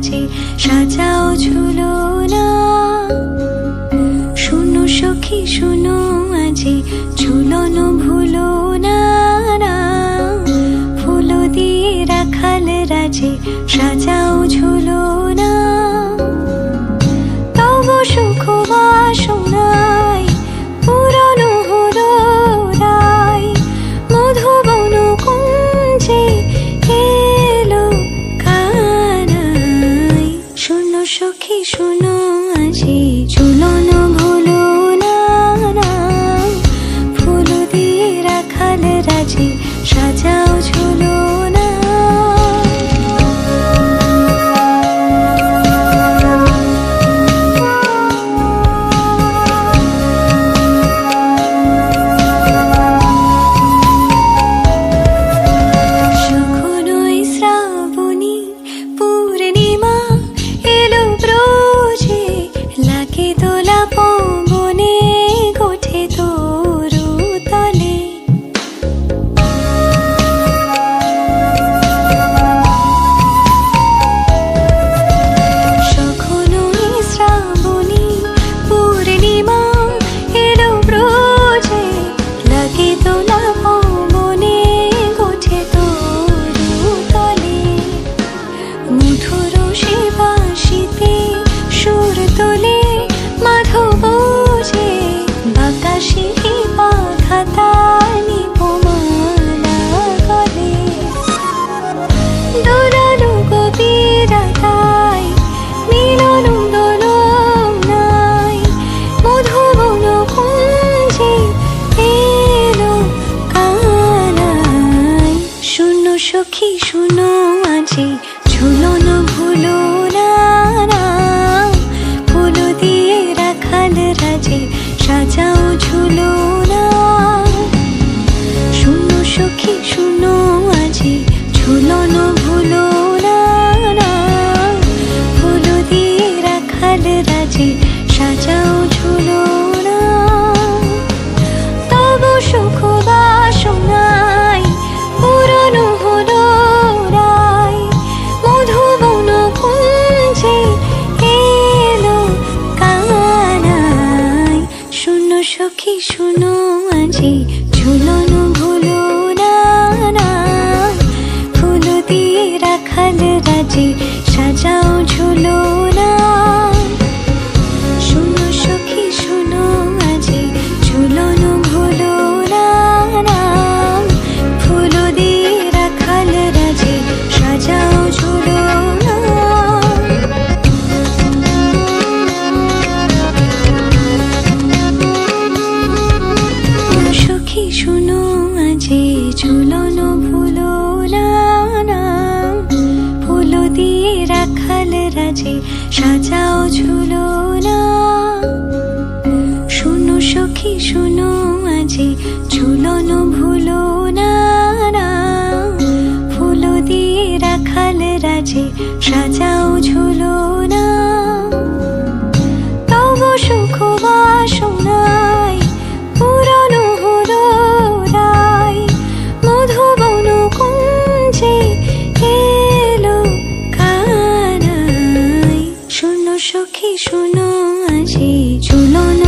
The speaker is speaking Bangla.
রাজে সাজাও ঝুলনা। শুনো সখী শুনো আজি ঝুলন ভুলো না, ফুল দিয়ে রাখাল রাজে সাজাও ঝুলনা। তব সুখ বাসনায় পুরনো হলো রায়, মধুবন কুঞ্জে এলো কানাই। শুনো সখী শুনো আজি ঝুলন ভুলো না, ফুল দিয়ে রাখাল রাজে সাজাও ঝুলনা। সখী শুনো আজি ঝুলন ভুলো না, ফুল দিয়ে রাখাল রাজে সাজাও ঝুলনা। শুনো সখী শুনো আজি ঝুলন ভুলো না, ফুল দিয়ে রাখাল রাজে সাজাও ঝুলনা। তব সুখ বাসনায় পুরনো হলো রায়, মধুবন কুঞ্জে এলো কানাই। শুনো সখী শুনো আজি ঝুলন ভুলো না, ফুল দিয়ে রাখাল রাজে সাজাও ঝুলনা। শুনো সখী শুনো আজি ঝুলন ভুলো না, ফুল দিয়ে রাখাল রাজে সাজাও ঝুলনা। সখী শুনো আজি ঝুলন ভুলো না, ফুল দিয়ে রাখাল রাজে সাজাও ঝুলনা। শুনো সখী শুনো আজি ঝুলন ভুলো না, ফুল দিয়ে রাখাল রাজে সাজাও ঝুলনা। তব সুখ বাসনায় পুরনো হলো রায়, মধুবন কুঞ্জে এলো কানাই। শুনো সখী শুনো আজি ঝুলন